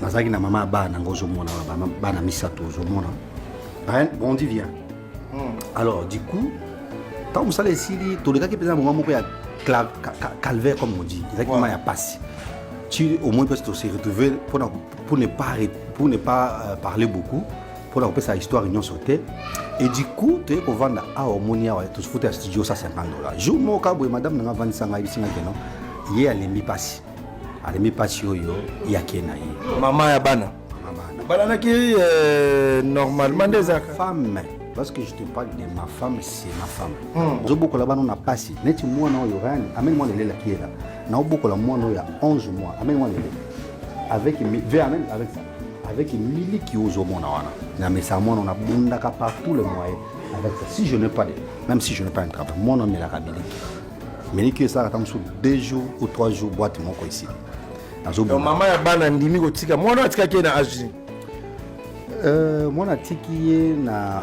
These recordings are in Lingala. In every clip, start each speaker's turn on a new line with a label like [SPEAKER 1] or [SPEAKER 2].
[SPEAKER 1] Nazaki na maman bana ngozo mona bana misato zo mona. Bon dit vient. Alors du coup, tant que ça les sili, tous les gars qui présent moment moko ya calvaire comme on dit, exactement ya passe. Tu au moins peux se retrouver pour ne pas parler beaucoup, pour la sa histoire union sauter. Et du coup, tu es qu'on vend à Harmonia tu se foutais à studio ça $50. Jour mon cabo madame n'a pas 25 ans ici non. Hier elle est passé. Elle est passé yo ya kena yi.
[SPEAKER 2] Maman ya bana. Bana qui normalement des
[SPEAKER 1] femme. Parce que je te parle de ma femme, c'est ma femme. Je beaucoup là-bas on a passé. Net moi non yo rien. Amène-moi le là qui est là. Na beaucoup là moi non il y a 11 mois. Amène-moi le avec avec ça. Avec une milliers qui osent au monde. Mais ça moi on a bundaka partout le moyen. Avec ça. Si je n'ai pas même si je n'ai pas un travail, moi non mais la rabilité. Mais que ça attend sur 2 jours ou 3 jours boîte mon quoi ici.
[SPEAKER 2] Maman ya bana ndimi kotika. Moi non atika qui na âge.
[SPEAKER 1] Moi na tiki na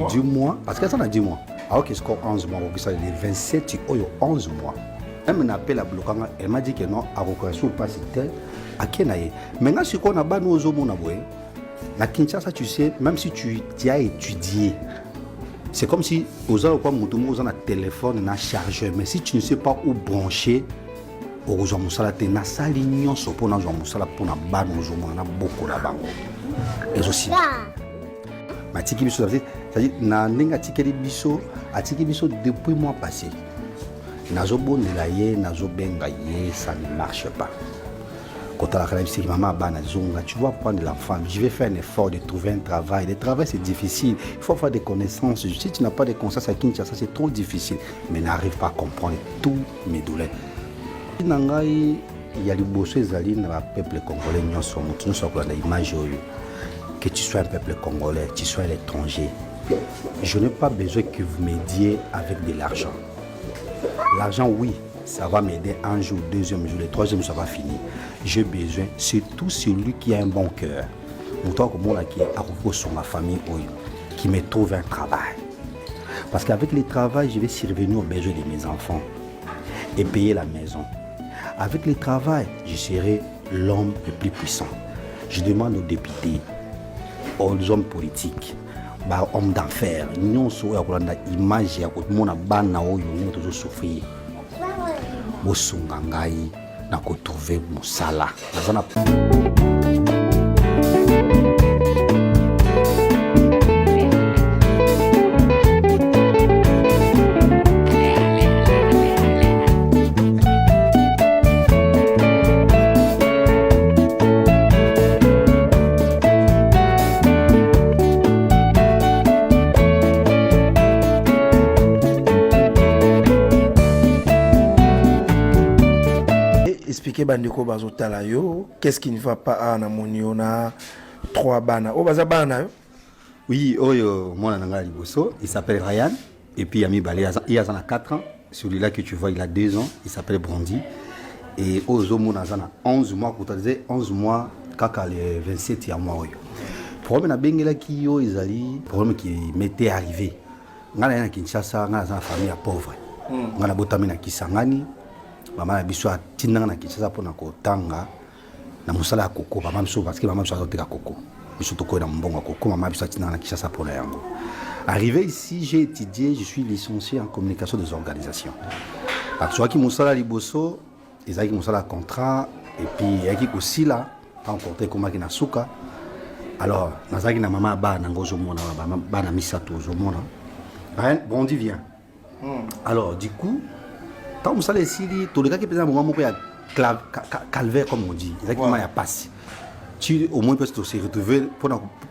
[SPEAKER 1] 10 mois parce que ça na 10 mois. Alors que score 11 mois ça les 27 oyo 11 mois. Elle m'appelle à Blokanga, elle m'a dit que non à reconnaissance pas c'était à Kenaye. Maintenant ce qu'on a ban aux hommes na boy. Na Kinshasa tu sais même si tu as étudié c'est comme si aux gens quoi mutumo aux gens na téléphone na chargeur mais si tu ne sais pas où brancher aux gens musala te na salignon so pour na gens musala pour na ban aux hommes na beaucoup la bango. Et aussi ma tiki biso c'est-à-dire na ndinga tikeli biso atiki biso depuis mois passé nazo bonela ye nazo benga ye ça ne marche pas quand la réalité maman bana zonga tu vas prendre l'enfant je vais faire un effort de trouver un travail le travail c'est difficile il faut avoir des connaissances si tu n'as pas de connaissances à Kinshasa c'est trop difficile mais n'arrive pas à comprendre tous mes douleurs nangai il y a les bosso ezali na peuple congolais nyonso mutu nyonso akolanda image oyo que tu sois un peuple congolais, tu sois à l'étranger, je n'ai pas besoin que vous m'aidiez avec de l'argent. L'argent, oui, ça va m'aider un jour, deuxième jour, le troisième jour, ça va finir. J'ai besoin, surtout celui qui a un bon cœur, moi qui est arrivé sur ma famille, qui me trouve un travail. Parce qu'avec le travail, je vais survenir aux besoins de mes enfants et payer la maison. Avec le travail, je serai l'homme le plus puissant. Je demande aux députés, aux hommes politiques, aux hommes d'affaires, nous sommes image ya kotumona bana oyo nous toujours souffrir. Bosunga ngai na ko trouver musala.
[SPEAKER 2] Bandiko bazotala yo, qu'est-ce qui ne va pas à Namoniona 3 bana. Oh baza bana yo.
[SPEAKER 1] Oui, moi nanga liboso, il s'appelle Ryan et puis Ami Balé, il a 4 ans, celui-là que tu vois, il a 2 ans, il s'appelle Brandy et Ozomo nazana 11 mois pour te dire 11 mois kaka le 27 ya mois. Problème na bengela ki yo ezali, problème qui m'était arrivé. Ngana na Kinshasa, ngana na famille pauvre. Ngana botami na Kisangani. Maman a biso atinanga na Kinshasa pona ko tanga na musala koko maman biso parce que maman biso azoteka koko biso to ko na mbongo koko maman biso atinanga na Kinshasa pona yango. Arrivé ici, j'ai étudié, je suis licencié en communication des organisations. Parce que musala liboso, ezaki musala contrat et puis yaki aussi là pas encore comme na suka. Alors, nazaki na maman ba na ngozo mona ba na misato zo mona. Bon dit vient. Alors, du coup tant que ça les sili, tous les gars qui présent moment moko ya calvaire comme on dit, exactement ya passe. Tu au moins peux se retrouver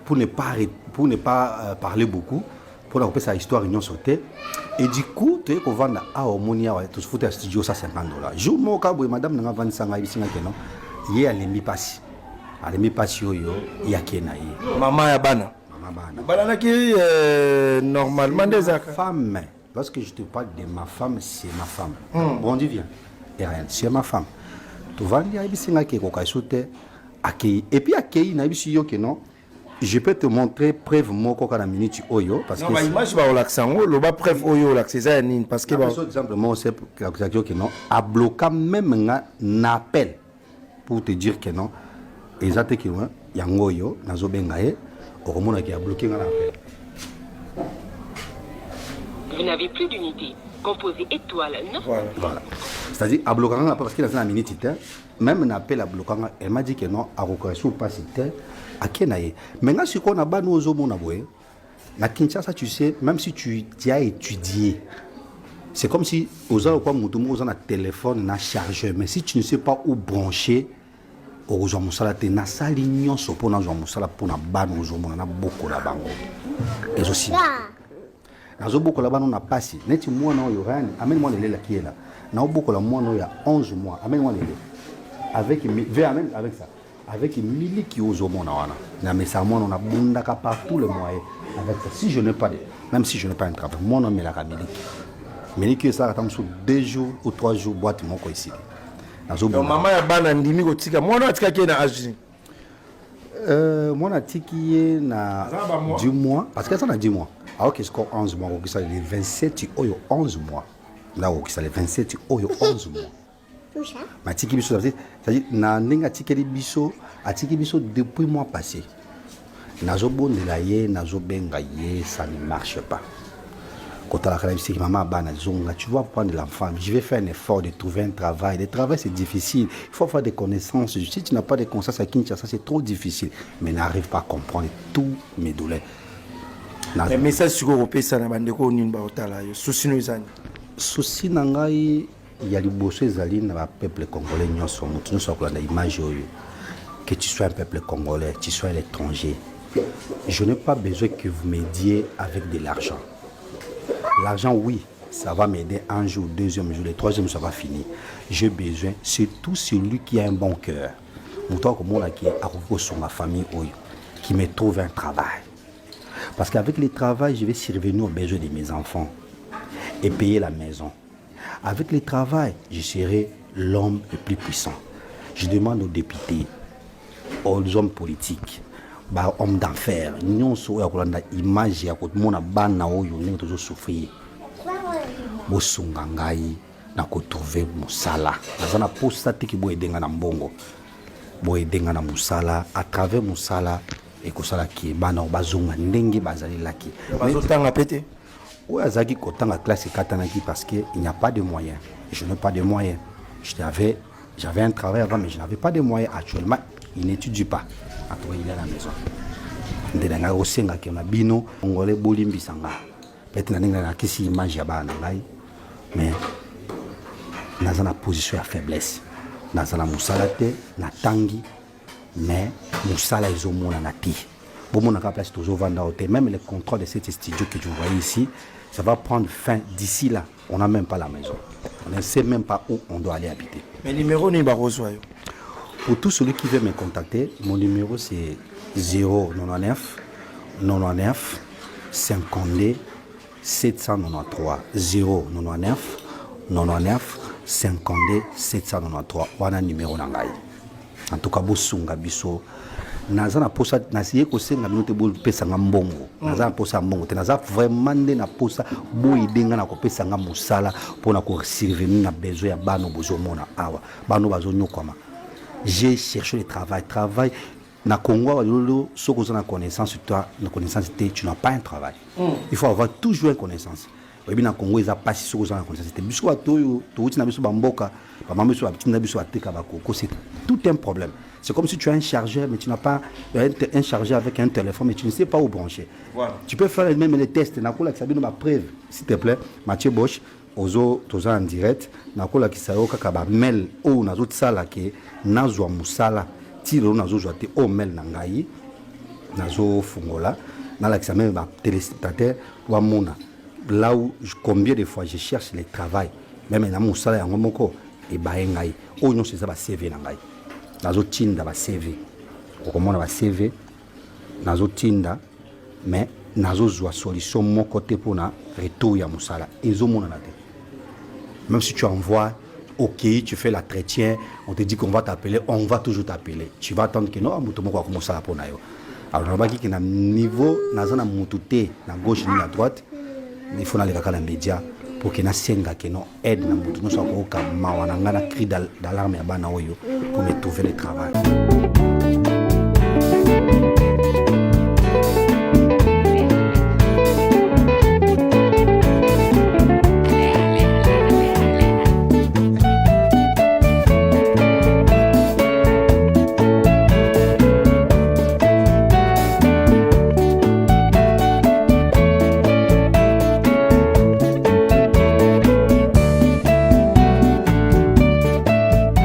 [SPEAKER 1] pour ne pas parler beaucoup, pour la sa histoire union sauter. Et du coup, tu es qu'on vend à Harmonia tu se foutais à studio ça $50. Jour mon cabo madame n'a 25 ans ici maintenant. Hier elle est passe. Elle est passe yo ya kena yi.
[SPEAKER 2] Maman ya bana. Bana qui normalement des
[SPEAKER 1] femmes. Parce que je te parle de ma femme, c'est ma femme. Bon, dis viens. Et rien, c'est ma femme. Tu vas dire, et puis, non, je peux te montrer preuve moi quand la minute oyo parce
[SPEAKER 2] que non, image ba relaxango, le ba preuve oyo là, c'est ça parce que
[SPEAKER 1] par exemple moi c'est que non, a bloqué même un appel pour te dire que non, Exact qui loin yango yo nazo benga ye okomona ki a bloqué ngala appel.
[SPEAKER 3] Vous n'avez plus d'unité. Composez étoile 9.
[SPEAKER 1] Voilà. C'est-à-dire à bloquer ngala parce qu'il a une minute même un appel à bloquer elle m'a dit que non à reconnaître pas c'était à kenaye. Maintenant ce qu'on a ba nous mona boye na Kinshasa tu sais même si tu as étudié c'est comme si aux gens quoi mutumo on a téléphone na chargeur mais si tu ne sais pas où brancher au jour musala te na salignon so pona jour musala pona ba nous mona na boko la bango et aussi nazo boko la bano na pasi neti mwana oyo rani amène moi le la qui est là na boko la mwana oyo ya 11 mois amène moi le avec même avec ça avec mili qui aux mona wana na mais ça mwana on a bundaka partout le mois avec ça si je n'ai pas même si je n'ai pas un travail mon nom est la miliki miliki ça attend sur 2 jours ou 3 jours boîte mon ko ici nazo
[SPEAKER 2] donc maman ya bana ndimi ko tika mwana tika ki na âge
[SPEAKER 1] mwana tiki na 10 mois parce que ça na 10 mois alors que score 11 mois qui ça les 27 oyo 11 mois là où qui ça les 27 oyo 11 mois matiki biso c'est-à-dire na ndinga tikeli biso atiki biso depuis mois passé nazo bondela ye nazo benga ye ça ne marche pas quand la caractéristique maman bana zonga tu vas prendre l'enfant je vais faire un effort de trouver un travail le travail c'est difficile il faut faire des connaissances si tu n'as pas de connaissances à Kinshasa c'est trop difficile mais n'arrive pas à comprendre tous mes douleurs
[SPEAKER 2] mais message sur européen ça na bandeko nini ba otala yo souci no izani
[SPEAKER 1] souci na ngai ya liboso ezali na ba peuple congolais nyonso mutu nyonso akolanda image oyo que tu sois un peuple congolais tu sois l'étranger je n'ai pas besoin que vous m'aidiez avec de l'argent. L'argent, oui, ça va m'aider un jour, deuxième jour, le troisième, ça va finir. J'ai besoin, surtout celui qui a un bon cœur. Moi, comme moi, qui est arrivé sur ma famille, qui me trouve un travail. Parce qu'avec le travail, je vais survenir aux besoins de mes enfants et payer la maison. Avec le travail, je serai l'homme le plus puissant. Je demande aux députés, aux hommes politiques, ba homme d'affaires nyonso ya kolanda image ya kotomona bana oyo ndenge tozo souffrir bosunga ngai na kotrouver musala nazana posta tiki bo edenga na mbongo bo edenga na musala à travers musala et kosala ki bana bazonga ndenge bazali laki
[SPEAKER 2] bazotanga pété
[SPEAKER 1] oyo azaki kotanga classe katanaki parce que il n'y a pas de moyens je n'ai pas de moyens j'avais un travail avant mais je n'avais pas de moyens actuellement il n'étudie pas après il est à la maison ndenga osenga ke na bino ngole bolimbisanga peut-être na ninga na kisi image ya bana ngai mais naza na position ya faiblesse naza na musala te na tangi mais musala ezomona na ti bomona ka place toujours vanda hôtel même le contrat de cet studio que tu vois ici ça va prendre fin d'ici là on n'a même pas la maison on ne sait même pas où on doit aller habiter
[SPEAKER 2] mais numéro ni ba reçoit.
[SPEAKER 1] Pour tout celui qui veut me contacter, mon numéro c'est 099 99 52 793 099 99 52 793 wana numéro na ngai. En tout cas bosunga biso naza na posa nasiye ko senga minote bo pesa nga mbongo naza na posa mbongo te naza vraiment nde na posa bo idenga na ko pesa nga musala pona ko survenir na besoin ya bano bozo mona awa bano bazo nyokoma. J'ai cherché le travail. Na Congo, si tu as connaissance, tu n'as pas un travail. Il faut avoir toujours une connaissance. Et bien, na Congo, ils n'ont pas si tu as une connaissance. C'est tout un problème. C'est comme si tu as un chargeur, mais tu n'as pas un chargeur avec un téléphone, mais tu ne sais pas où brancher. Voilà. Tu peux faire même les tests. Na Congo, ça ma preuve, s'il te plaît, Mathieu Bosch. Ozo toza en direct nakola kisayo kaka ba mail o nazo tsala ke nazwa musala tiro nazo zwa te o mail na ngai nazo fungola na la kisame ba téléspectateur wa mona là où combien de fois je cherche le travail même na musala yango moko e ba ngai o nyonso za ba CV na ngai nazo tinda ba CV okomona ba CV nazo tinda mais nazo zwa solution moko te pona retour ya musala ezomona na te. Même si tu envoies, ok, tu fais l'entretien, on te dit qu'on va t'appeler, on va toujours t'appeler. Tu vas attendre que non, on va commencer à répondre. Alors, on va dire qu'il y a un niveau, na gauche ni à droite, il faut aller dans les médias pour que na senga que non aide na mutu no sa ko ka mawana ngana cri d'alarme ya bana oyo pour me trouver le travail.